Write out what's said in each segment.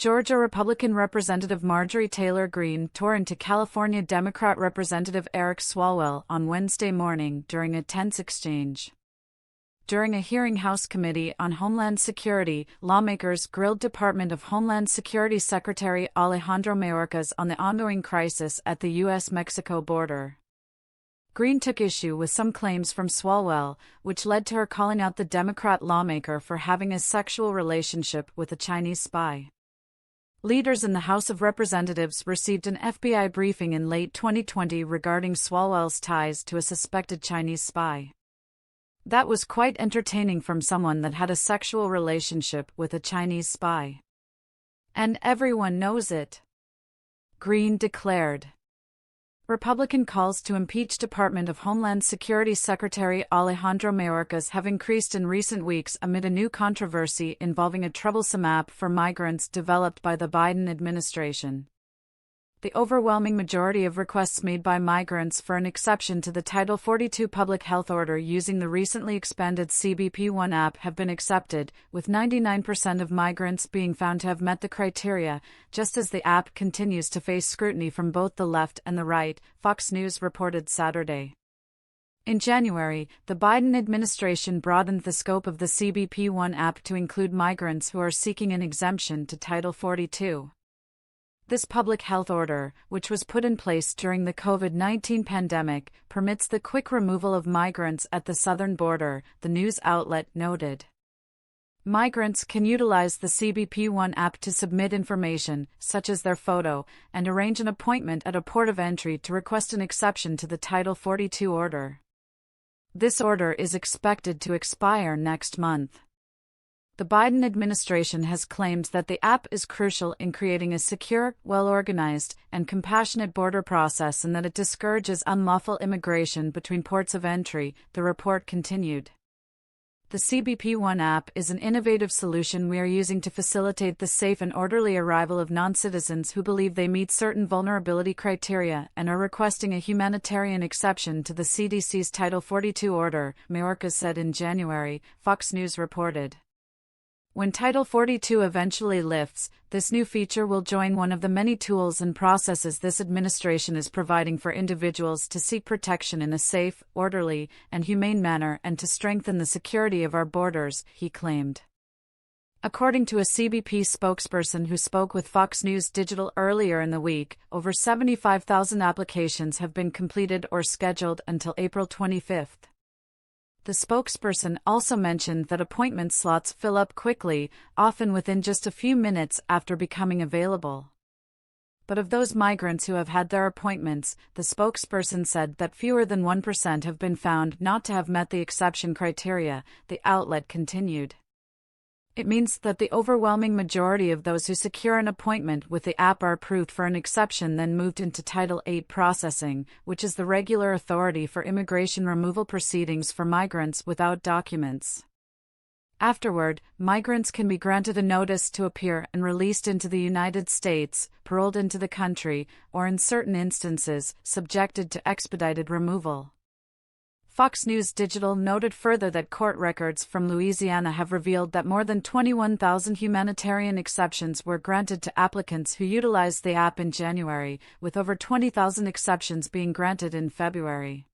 Georgia Republican Representative Marjorie Taylor Greene tore into California Democrat Representative Eric Swalwell on Wednesday morning during a tense exchange. During a hearing House Committee on Homeland Security, lawmakers grilled Department of Homeland Security Secretary Alejandro Mayorkas on the ongoing crisis at the U.S.-Mexico border. Greene took issue with some claims from Swalwell, which led to her calling out the Democrat lawmaker for having a sexual relationship with a Chinese spy. Leaders in the House of Representatives received an FBI briefing in late 2020 regarding Swalwell's ties to a suspected Chinese spy. That was quite entertaining from someone that had a sexual relationship with a Chinese spy. And everyone knows it, Greene declared. Republican calls to impeach Department of Homeland Security Secretary Alejandro Mayorkas have increased in recent weeks amid a new controversy involving a troublesome app for migrants developed by the Biden administration. The overwhelming majority of requests made by migrants for an exception to the Title 42 public health order using the recently expanded CBP-1 app have been accepted, with 99% of migrants being found to have met the criteria, just as the app continues to face scrutiny from both the left and the right, Fox News reported Saturday. In January, the Biden administration broadened the scope of the CBP-1 app to include migrants who are seeking an exemption to Title 42. This public health order, which was put in place during the COVID-19 pandemic, permits the quick removal of migrants at the southern border, the news outlet noted. Migrants can utilize the CBP-1 app to submit information, such as their photo, and arrange an appointment at a port of entry to request an exception to the Title 42 order. This order is expected to expire next month. The Biden administration has claimed that the app is crucial in creating a secure, well-organized, and compassionate border process and that it discourages unlawful immigration between ports of entry, the report continued. The CBP-1 app is an innovative solution we are using to facilitate the safe and orderly arrival of non-citizens who believe they meet certain vulnerability criteria and are requesting a humanitarian exception to the CDC's Title 42 order, Mayorkas said in January, Fox News reported. When Title 42 eventually lifts, this new feature will join one of the many tools and processes this administration is providing for individuals to seek protection in a safe, orderly, and humane manner and to strengthen the security of our borders, he claimed. According to a CBP spokesperson who spoke with Fox News Digital earlier in the week, over 75,000 applications have been completed or scheduled until April 25. The spokesperson also mentioned that appointment slots fill up quickly, often within just a few minutes after becoming available. But of those migrants who have had their appointments, the spokesperson said that fewer than 1% have been found not to have met the exception criteria, the outlet continued. It means that the overwhelming majority of those who secure an appointment with the app are approved for an exception then moved into Title 8 processing, which is the regular authority for immigration removal proceedings for migrants without documents. Afterward, migrants can be granted a notice to appear and released into the United States, paroled into the country, or in certain instances, subjected to expedited removal. Fox News Digital noted further that court records from Louisiana have revealed that more than 21,000 humanitarian exceptions were granted to applicants who utilized the app in January, with over 20,000 exceptions being granted in February.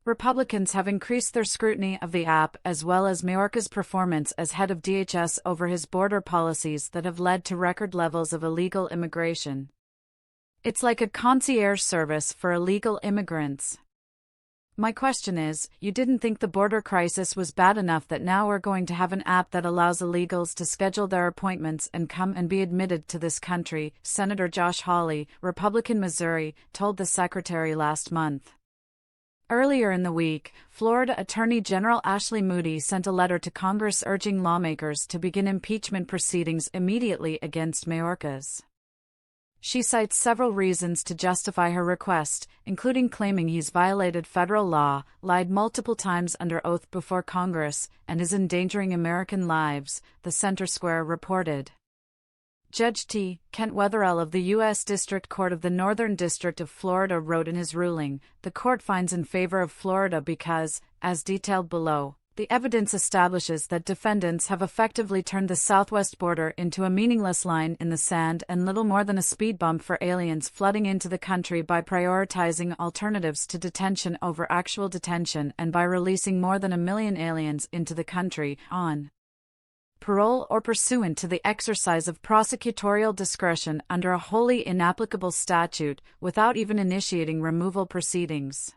Republicans have increased their scrutiny of the app as well as Mayorkas' performance as head of DHS over his border policies that have led to record levels of illegal immigration. It's like a concierge service for illegal immigrants. My question is, you didn't think the border crisis was bad enough that now we're going to have an app that allows illegals to schedule their appointments and come and be admitted to this country, Senator Josh Hawley, Republican Missouri, told the secretary last month. Earlier in the week, Florida Attorney General Ashley Moody sent a letter to Congress urging lawmakers to begin impeachment proceedings immediately against Mayorkas. She cites several reasons to justify her request, including claiming he's violated federal law, lied multiple times under oath before Congress, and is endangering American lives, the Center Square reported. Judge T. Kent Wetherell of the U.S. District Court of the Northern District of Florida wrote in his ruling, the court finds in favor of Florida because, as detailed below, The evidence establishes that defendants have effectively turned the southwest border into a meaningless line in the sand and little more than a speed bump for aliens flooding into the country by prioritizing alternatives to detention over actual detention and by releasing more than 1 million aliens into the country on parole or pursuant to the exercise of prosecutorial discretion under a wholly inapplicable statute without even initiating removal proceedings.